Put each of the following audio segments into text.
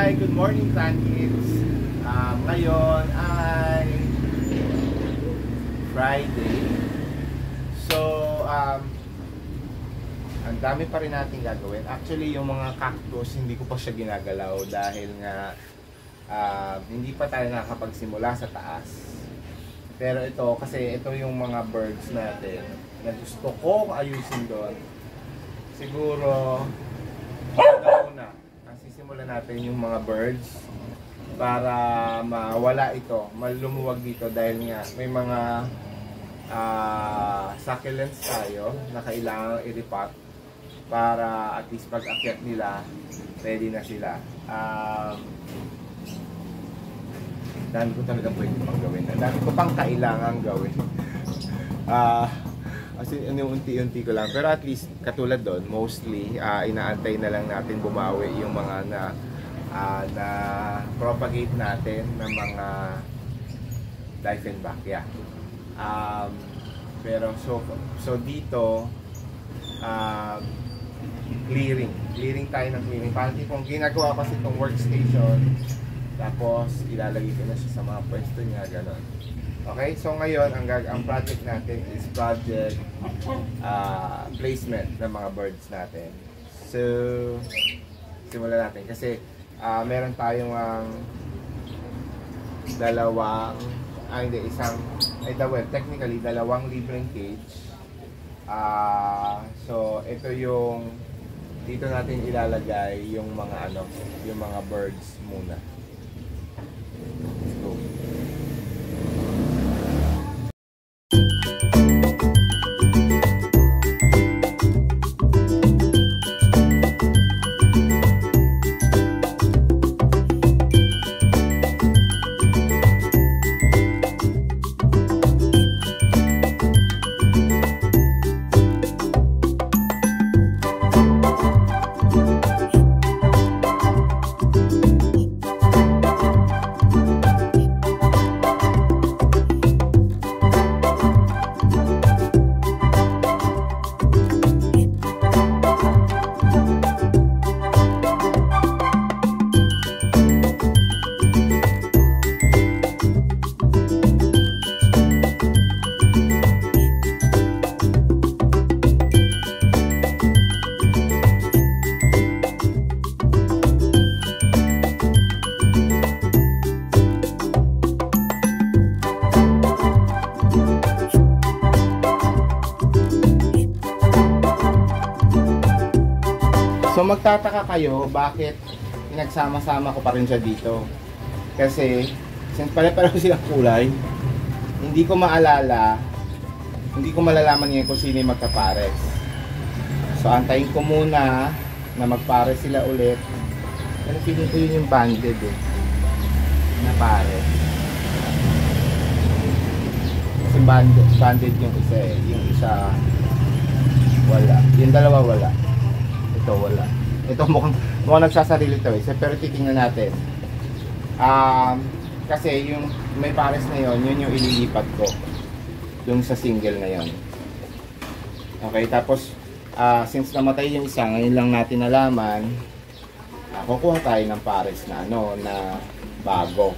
Hi! Good morning, Kids! Ngayon ay Friday. So, ang dami pa rin natin gagawin. Actually, yung mga cactus, hindi ko pa siya ginagalaw dahil nga hindi pa tayo nakakapagsimula sa taas. Pero ito, kasi ito yung mga birds natin na gusto ko ayusin doon. Siguro, una, simulan natin yung mga birds para mawala ito, malumuwag dito dahil nga may mga succulents tayo na kailangan i-repot para at least pag akyat nila ready na sila. Dami ko talaga pwede pang gawin, dami ko pang kailangan gawin. Kasi unti-unti ko lang, pero at least katulad doon, mostly inaantay na lang natin bumawi yung mga na propagate natin ng mga Diefenbachia. Pero so dito clearing tayo ng clearing. Parang kung ginagawa kasi itong workstation, tapos ilalagay ko na siya sa mga pwesto niya, gano'n. Okay, so ngayon ang project natin is project placement ng mga birds natin. So simulan natin kasi meron tayong technically dalawang libreng cage. So ito yung dito natin ilalagay yung mga yung mga birds muna. Let's go. So magtataka kayo bakit pinagsama-sama ko pa rin siya dito. Kasi since pare-pareho silang kulay, hindi ko malalaman ngayon kung sino yung magkapares. So antayin ko muna na magpares sila ulit. Pero feeling ko yun yung banded na pares. Kasi banded yung isa yung isa wala. Yung dalawa wala. Ito wala. Ito mukhang nagsasarili ito pero titingnan natin. Kasi yung may pares na yun yung ililipat ko yung sa single na yon. Okay, tapos since namatay yung isa, ngayon lang natin nalaman, kukuha tayo ng pares na na bago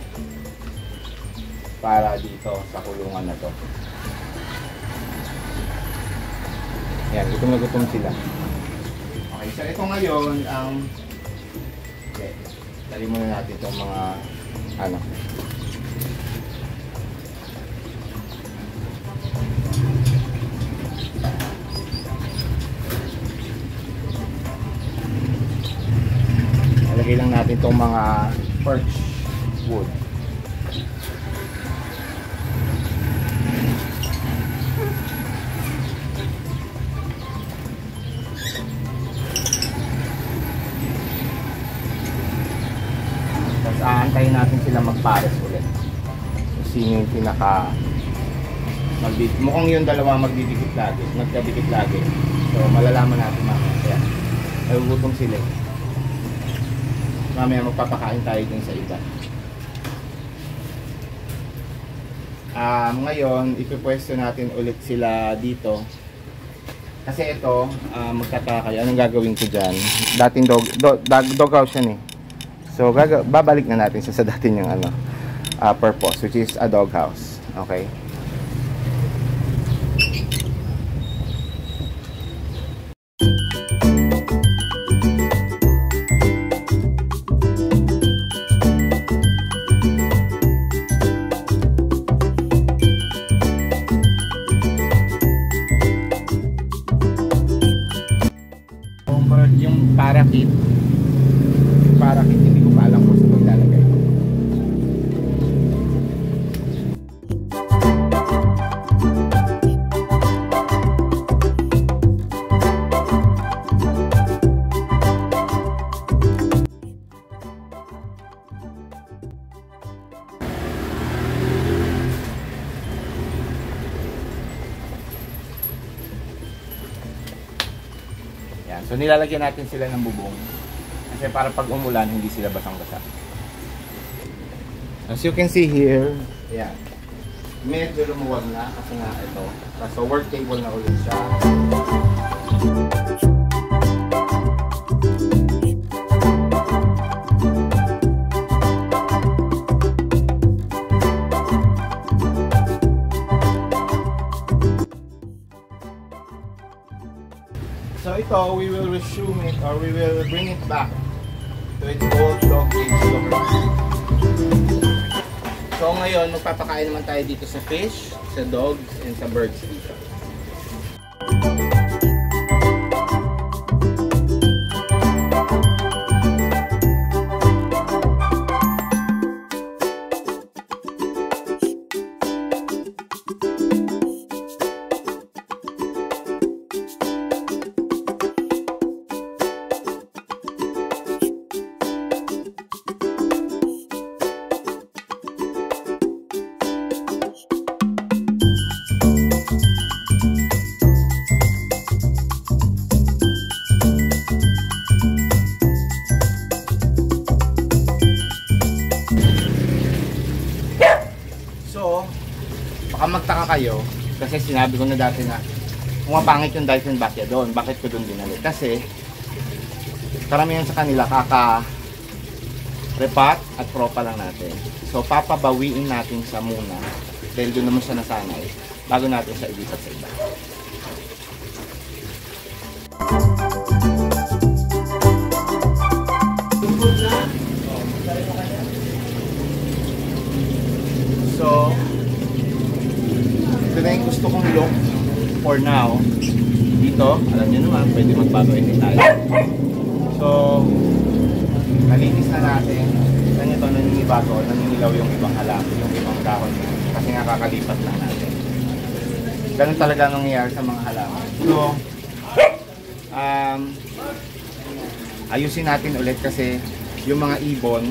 para dito sa kulungan na to. Yan, gutom na gutom sila. Okay, so ito ngayon dali muna natin itong mga lagay lang natin itong mga birch wood. Aantayin natin sila magpares ulit. Sino yung pinaka mukhang yung dalawa magdidikit lagi. So malalaman natin mamaya. Kaya nagugutom sila. Mamaya magpapakain tayo din sa iba. Ngayon ipipwesto natin ulit sila dito. Kasi ito magtataka kayo. Anong gagawin ko dyan? Dating dog house yan eh. So babalik na natin siya sa dati niyang purpose, which is a dog house. Okay? Yung parakeet, hindi ko pa alam kung saan maglalagay. Yan. So nilalagyan natin sila ng bubong. Kasi para pag umulan, hindi sila basang-basa. As you can see here, yan. Medyo lumuwag na kasi nga ito. So work table na ulit siya. So ito, we will resume it or we will bring it back to its old dog cage look. So ngayon, magpapakain naman tayo dito sa fish, sa dogs, and sa birds dito. Baka magtaka kayo kasi sinabi ko na dati na pumapangit yung Dyson Bacchia doon. Bakit ko doon dinalit? Kasi karamihan sa kanila repat at propa lang natin. So papabawiin natin siya muna dahil doon naman siya nasanay bago natin siya ilipat sa iba. So ito na yung gusto kong look for now. Dito, alam niyo naman, pwede magbago edit tayo. So, nalinis na natin. Kasi ito, naninilaw yung ibang halaman, yung ibang dahon niya. Kasi nga kakalipat lang natin. Ganun talaga nangyayari sa mga halaman. So, ayusin natin ulit kasi yung mga ibon,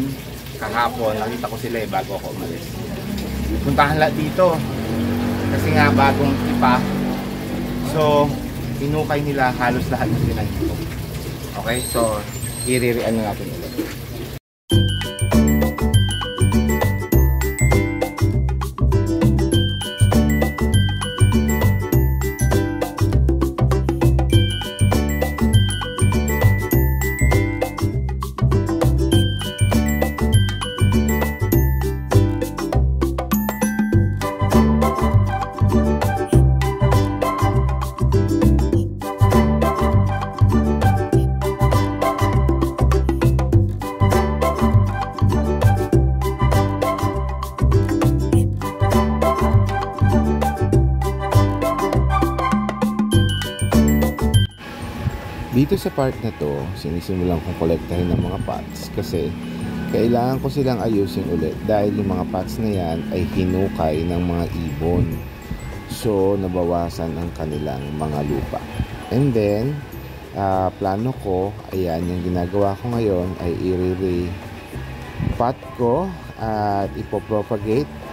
kahapon, nakita ko sila bago ako umalis. Puntahan lahat dito. Kasi nga bagong ipa. So, inukay nila halos lahat ng sinagito. Okay? So, i-re-ano natin ulit. Dito sa part na to, sinisimulan kong kolektahin ng mga pots kasi kailangan ko silang ayusin ulit dahil yung mga pots na yan ay hinukay ng mga ibon. So, nabawasan ang kanilang mga lupa. And then, plano ko, ayan, yung ginagawa ko ngayon ay i-re-pot ko at ipopropagate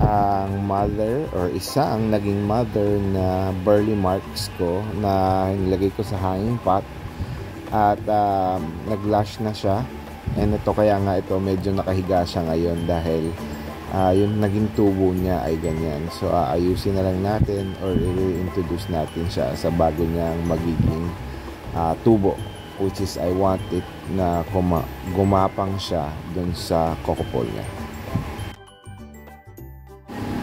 ang mother or isa ang naging mother na burley marks ko na nilagay ko sa hanging pot at nag-lash na siya, and ito kaya nga ito medyo nakahiga siya ngayon dahil yung naging tubo niya ay ganyan. So ayusin na lang natin or i-reintroduce natin siya sa bago niyang magiging tubo. which is I want it na gumapang siya dun sa kokopol niya.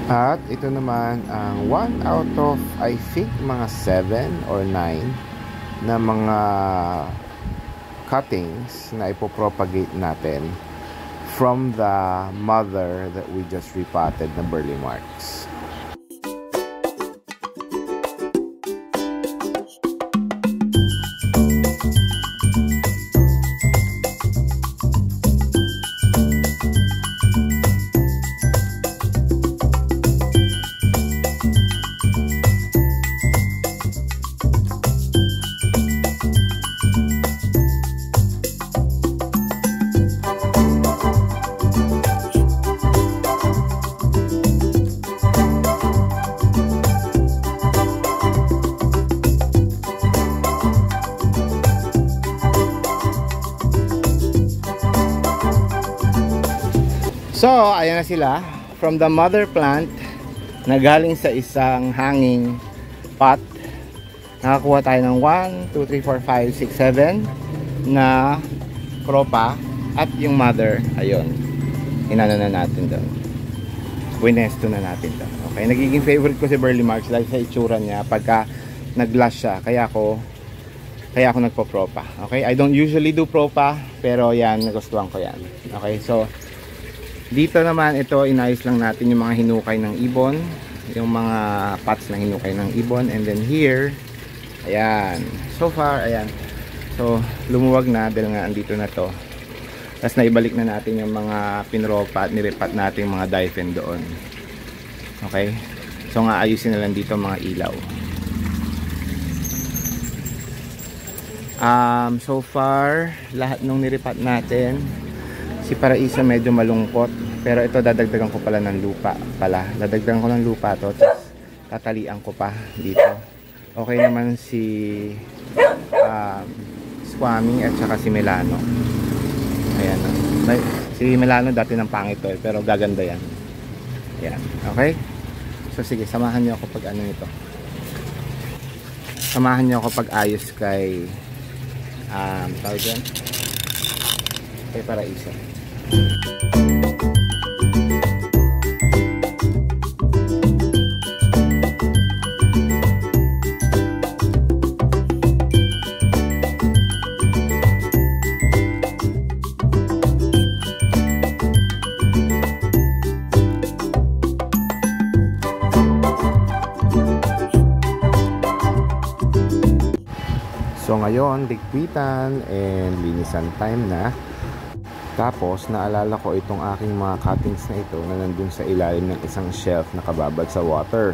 At ito naman ang 1 out of I think mga 7 or 9 na mga cuttings na ipopropagate natin from the mother that we just repotted na Burle Marx. So, ayan na sila. From the mother plant na galing sa isang hanging pot, nakakuha tayo ng 1, 2, 3, 4, 5, 6, 7 na propa. At yung mother, ayun, inano na natin doon. Winesto na natin doon. Okay, nagiging favorite ko si Burle Marx dahil sa itsura niya pagka nag-blush siya. Kaya ako nagpo-propa. Okay, I don't usually do propa, pero yan, nagustuhan ko yan. Okay, so dito naman, ito, inayos lang natin yung mga hinukay ng ibon, yung mga pots na hinukay ng ibon. And then here, ayan, so far, ayan, so lumuwag na dahil nga andito na to. Tapos naibalik na natin yung mga pinropa at niripat natin yung mga diaphen doon. Okay, so nga ayusin na lang dito mga ilaw. So far, lahat nung niripat natin, si Paraisa medyo malungkot, pero ito dadagdagan ko pala ng lupa pala. Dadagdagan ko ng lupa to, tapos tatalian ko pa dito. Okay naman si Squammy at saka si Milano. Ayan. Si Milano dati ng pangit to, pero gaganda yan. Ayan. Okay? So sige, samahan niyo ako pag ano ito. Samahan niyo ako pag ayos kay tawag dyan? Kay Paraisa. So ngayon, ligpitan and linisan time na. Tapos naalala ko itong aking mga cuttings na ito na nandun sa ilalim ng isang shelf na kababad sa water.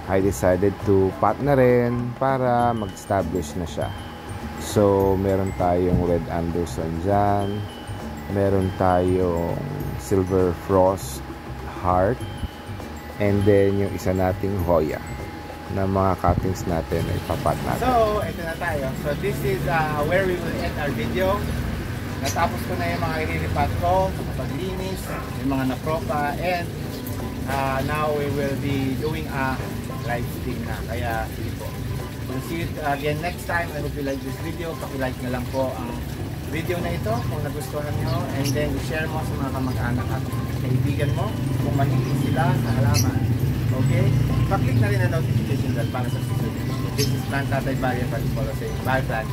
I decided to pot na rin para mag-establish na siya. So meron tayong Red Anderson dyan, meron tayong Silver Frost Heart, and then yung isa nating Hoya na mga cuttings natin ay papat natin. So ito na tayo. So this is where we will end our video. Natapos ko na yung mga iriripat ko, paglinis, yung mga napropa, and now we will be doing a live stream na. Kaya sige po. We'll see you again next time. I hope you like this video. Paki-like na lang po ang video na ito kung nagustuhan nyo, and then share mo sa mga kamag-anak at kaibigan mo kung mahilig sila sa halaman. Okay? Pa-click na rin ang notification bell para sa susunod. This is Plant Tatay Barrio Pag-follow saying bye, plant.